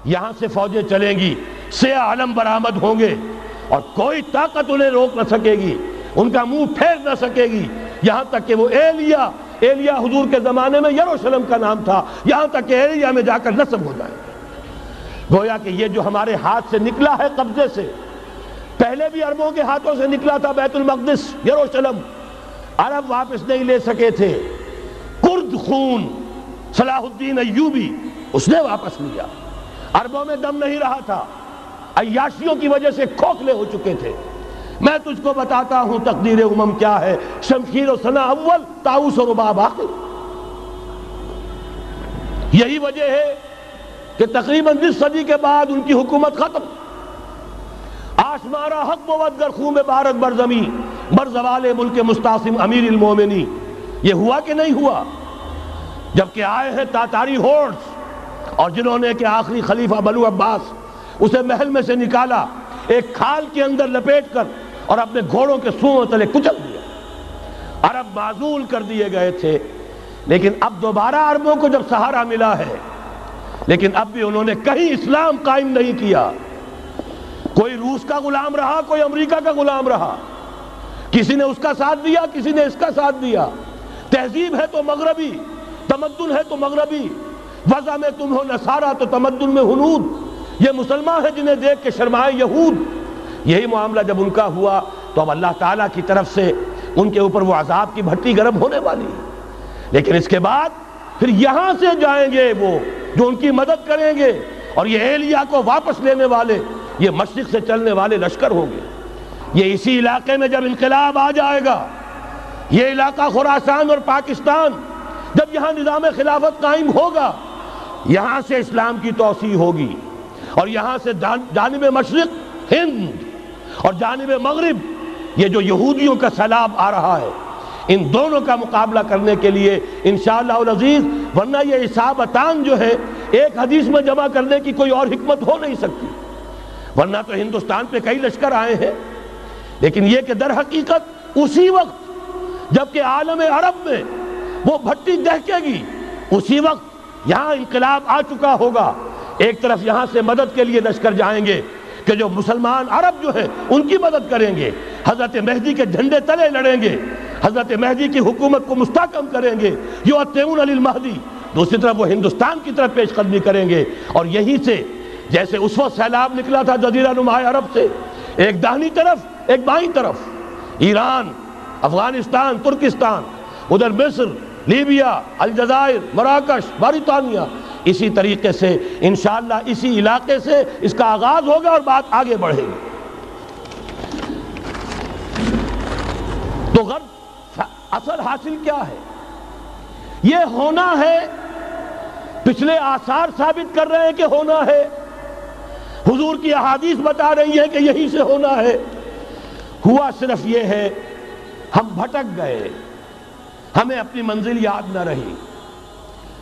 یہاں سے فوجیں چلیں گی، سیاہ علم برآمد ہوں گے اور کوئی طاقت انہیں روک نہ سکے گی، ان کا منہ پھیر نہ سکے گی، یہاں تک کہ وہ ایلیا حضور کے زمانے میں یروشلم کا نام تھا، یہاں تک کہ ایلیا میں جا کر نصب ہو جائے گا۔ گویا کہ یہ جو ہمارے ہاتھ سے نکلا ہے قبضے سے، پہلے بھی عربوں کے ہاتھوں سے نکلا تھا بیت المقدس، یروشلم، عرب واپس نہیں لے سکے تھے۔ کرد خون صلاح الدین ایوبی اس نے واپس لیا، عربوں میں دم نہیں رہا تھا، عیاشیوں کی وجہ سے کھوکھلے ہو چکے تھے۔ میں تجھ کو بتاتا ہوں تقدیر امم کیا ہے، شمشیر و ثنا اول، طاؤس و رباب آخر۔ یہی وجہ ہے کہ تقریباً 20 صدی کے بعد ان کی حکومت ختم۔ آشمارا حق بود گر خون بارد بر زمین، بر زوال ملک مستعصم امیر المومنی۔ یہ ہوا کہ نہیں ہوا؟ جبکہ آئے ہیں تاتاری ہورڈز، اور جنہوں نے کہ آخری خلیفہ بنو عباس اسے محل میں سے نکالا، ایک کھال کے اندر لپیٹ کر اور اپنے گھوڑوں کے سوؤں تلے کچل دیا۔ عرب معزول کر دیے گئے تھے، لیکن اب دوبارہ عربوں کو جب سہارا ملا ہے، لیکن اب بھی انہوں نے کہیں اسلام قائم نہیں کیا۔ کوئی روس کا غلام رہا، کوئی امریکہ کا غلام رہا، کسی نے اس کا ساتھ دیا، کسی نے اس کا ساتھ دیا۔ تہذیب ہے تو مغربی، تمدن ہے تو مغربی، وضع میں تم ہو نصارہ تو تمدن میں ہنود۔ یہ مسلمان ہیں جنہیں دیکھ کے شرمائے یہود۔ یہی معاملہ جب ان کا ہوا تو اب اللہ تعالیٰ کی طرف سے ان کے اوپر وہ عذاب کی بھٹی گرم ہونے والی ہے۔ لیکن اس کے بعد پھر یہاں سے جائیں گے وہ جو ان کی مدد کریں گے، اور یہ ایلیا کو واپس لینے والے یہ مشرق سے چلنے والے لشکر ہوں گے۔ یہ اسی علاقے میں جب انقلاب آ جائے گا، یہ علاقہ خراسان اور پاکستان، جب یہاں نظام خلافت قائم ہوگا، یہاں سے اسلام کی توسیع ہوگی، اور یہاں سے جانب مشرق ہند اور جانب مغرب یہ جو یہودیوں کا سیلاب آ رہا ہے، ان دونوں کا مقابلہ کرنے کے لیے انشاءاللہ العزیز، ورنہ یہ اصابتان جو ہے ایک حدیث میں جمع کرنے کی کوئی اور حکمت ہو نہیں سکتی، ورنہ تو ہندوستان پہ کئی لشکر آئے ہیں۔ لیکن یہ کہ در حقیقت اسی وقت جبکہ عالم عرب میں وہ بھٹی دہکے گی، اسی وقت یہاں انقلاب آ چکا ہوگا۔ ایک طرف یہاں سے مدد کے لیے لشکر جائیں گے کہ جو مسلمان عرب جو ہیں ان کی مدد کریں گے، حضرت مہدی کے جھنڈے تلے لڑیں گے، حضرت مہدی کی حکومت کو مستحکم کریں گے، یؤتون علی المہدی۔ دوسری طرف وہ ہندوستان کی طرف پیش قدمی کریں گے، اور یہیں سے جیسے اس وقت سیلاب نکلا تھا جزیرہ نما عرب سے، ایک داہنی طرف ایک بائیں طرف، ایران، افغانستان، ترکستان، ادھر مصر، لیبیا، الجزائر، مراکش، موریطانیہ، اسی طریقے سے انشاءاللہ اسی علاقے سے اس کا آغاز ہوگا اور بات آگے بڑھے گی۔ تو غرب اصل حاصل کیا ہے؟ یہ ہونا ہے، پچھلے آثار ثابت کر رہے ہیں کہ ہونا ہے، حضور کی احادیث بتا رہی ہے کہ یہی سے ہونا ہے۔ ہوا صرف یہ ہے ہم بھٹک گئے، ہمیں اپنی منزل یاد نہ رہی۔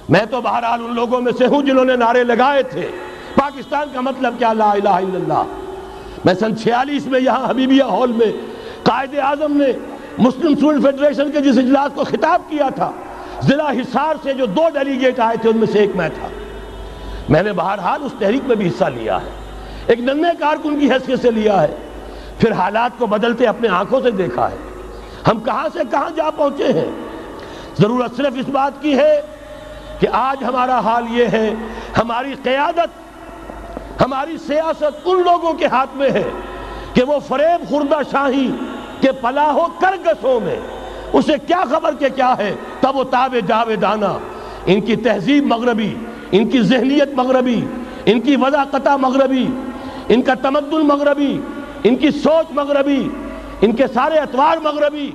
میں تو بہرحال ان لوگوں میں سے ہوں جنہوں نے نعرے لگائے تھے پاکستان کا مطلب کیا، لا الہ الا اللہ۔ میں سن 46 میں یہاں حبیبیہ ہال میں قائد اعظم نے مسلم اسٹوڈنٹ فیڈریشن کے جس اجلاس کو خطاب کیا تھا، ضلع حصار سے جو 2 ڈیلیگیٹ آئے تھے ان میں سے ایک میں تھا۔ میں نے بہرحال اس تحریک میں بھی حصہ لیا ہے، ایک ننھے کارکن کی حیثیت سے لیا ہے، پھر حالات کو بدلتے اپنے آنکھوں سے دیکھا ہے، ہم کہاں سے کہاں جا پہنچے ہیں۔ ضرورت صرف اس بات کی ہے کہ آج ہمارا حال یہ ہے، ہماری قیادت، ہماری سیاست ان لوگوں کے ہاتھ میں ہے کہ وہ فریب خوردہ شاہی کے پلاح و کرگسوں میں اسے کیا خبر کہ کیا ہے، تب وہ تابع جاویدانہ، ان کی تہذیب مغربی، ان کی ذہنیت مغربی، ان کی وضاقتہ مغربی، ان کا تمدن مغربی، ان کی سوچ مغربی، ان کے سارے اطوار مغربی۔